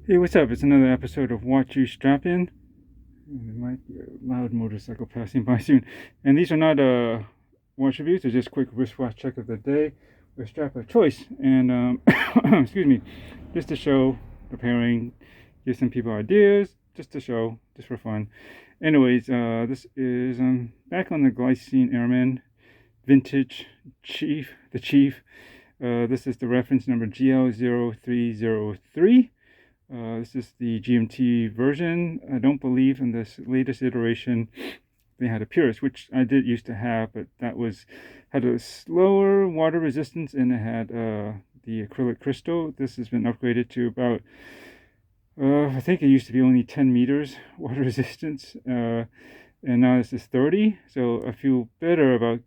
Hey, what's up? It's another episode of Watch Strappin. There might be a loud motorcycle passing by soon. And these are not watch reviews, they're just quick wristwatch check of the day with strap of choice. And, excuse me, just to show, preparing, give some people ideas, just to show, just for fun. Anyways, this is back on the Glycine Airman Vintage the Chief. This is the reference number GL0303. This is the GMT version. I don't believe in this latest iteration they had a Purist, which I did used to have, but that had a slower water resistance, and it had the acrylic crystal. This has been upgraded to about I think it used to be only 10 meters water resistance, and now this is 30. So I feel better about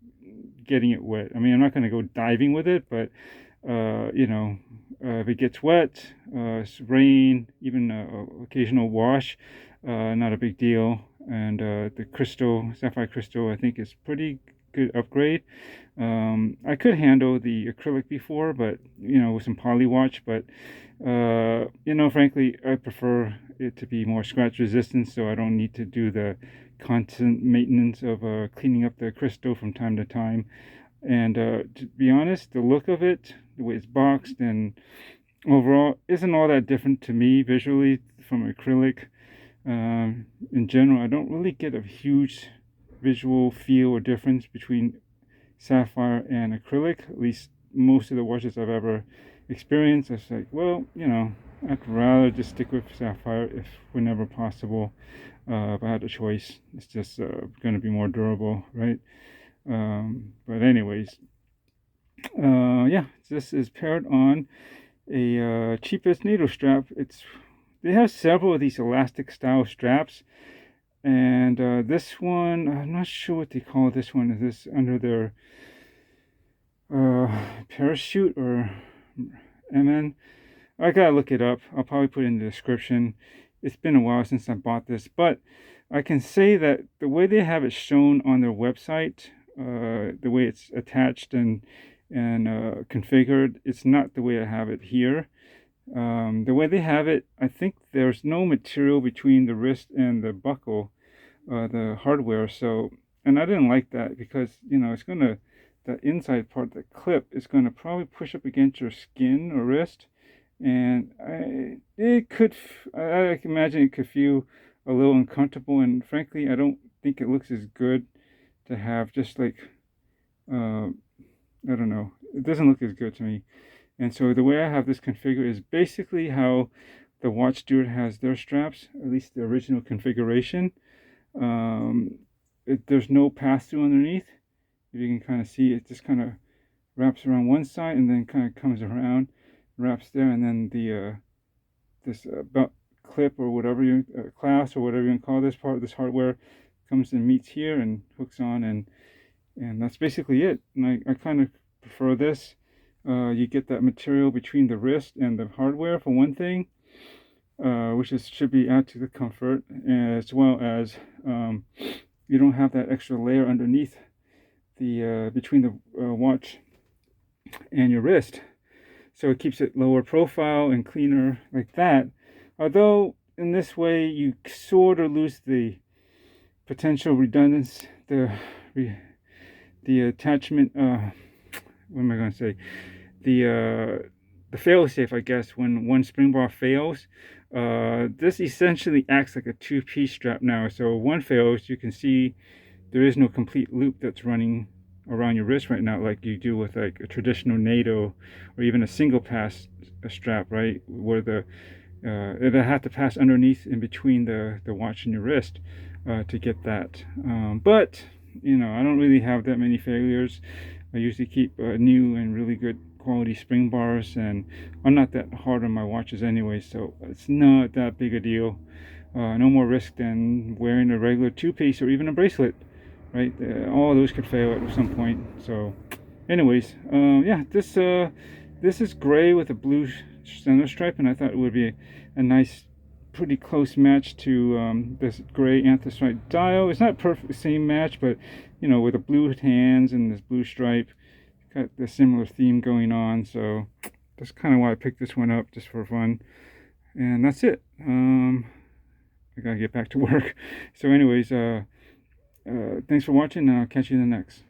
getting it wet. I mean, I'm not going to go diving with it, but if it gets wet, rain, even occasional wash, not a big deal. And the sapphire crystal, I think is pretty good upgrade. I could handle the acrylic before, but with some poly watch, but frankly, I prefer it to be more scratch resistant, so I don't need to do the constant maintenance of cleaning up the crystal from time to time. And to be honest, the look of it, the way it's boxed, and overall isn't all that different to me visually from acrylic. In general, I don't really get a huge visual feel or difference between sapphire and acrylic. At least most of the watches I've ever experienced, it's like, well, I'd rather just stick with sapphire if whenever possible. If I had a choice, it's just going to be more durable, right? But anyways, yeah, this is paired on a Cheapestnatostrap. They have several of these elastic style straps, and this one, I'm not sure what they call this one. Is this under their parachute or M.I.A? I gotta look it up. I'll probably put it in the description. It's been a while since I bought this, but I can say that the way they have it shown on their website, the way it's attached and configured, it's not the way I have it here. The way they have it, I think there's no material between the wrist and the buckle, the hardware. So, and I didn't like that because it's gonna, the inside part, the clip, is gonna probably push up against your skin or wrist, and I can imagine it could feel a little uncomfortable. And frankly, I don't think it looks as good to have just like I don't know. It doesn't look as good to me. And so the way I have this configured is basically how the Watch Steward has their straps, at least the original configuration. There's no pass-through underneath. If you can kind of see, it just kind of wraps around one side and then kind of comes around, wraps there, and then this belt clip or whatever clasp or whatever you can call this part, this hardware, comes and meets here and hooks on, and that's basically it. And I kind of prefer this. You get that material between the wrist and the hardware for one thing, which should be add to the comfort, as well as you don't have that extra layer underneath the between the watch and your wrist, so it keeps it lower profile and cleaner like that. Although in this way you sort of lose the potential redundancy, the attachment. What am I going to say? The fail-safe, I guess, when one spring bar fails. This essentially acts like a two-piece strap now. So one fails, you can see there is no complete loop that's running around your wrist right now, like you do with like a traditional NATO or even a single pass strap, right? Where it'll have to pass underneath in between the watch and your wrist to get that. But I don't really have that many failures. I usually keep new and really good quality spring bars, and I'm not that hard on my watches anyway, so it's not that big a deal. No more risk than wearing a regular two-piece or even a bracelet, right? All of those could fail at some point. So anyways, yeah, this is gray with a blue center stripe, and I thought it would be a nice, pretty close match to this gray anthracite dial. It's not perfect same match, but with the blue hands and this blue stripe, got the similar theme going on. So that's kind of why I picked this one up, just for fun. And that's it. I gotta get back to work. So anyways, thanks for watching, and I'll catch you in the next.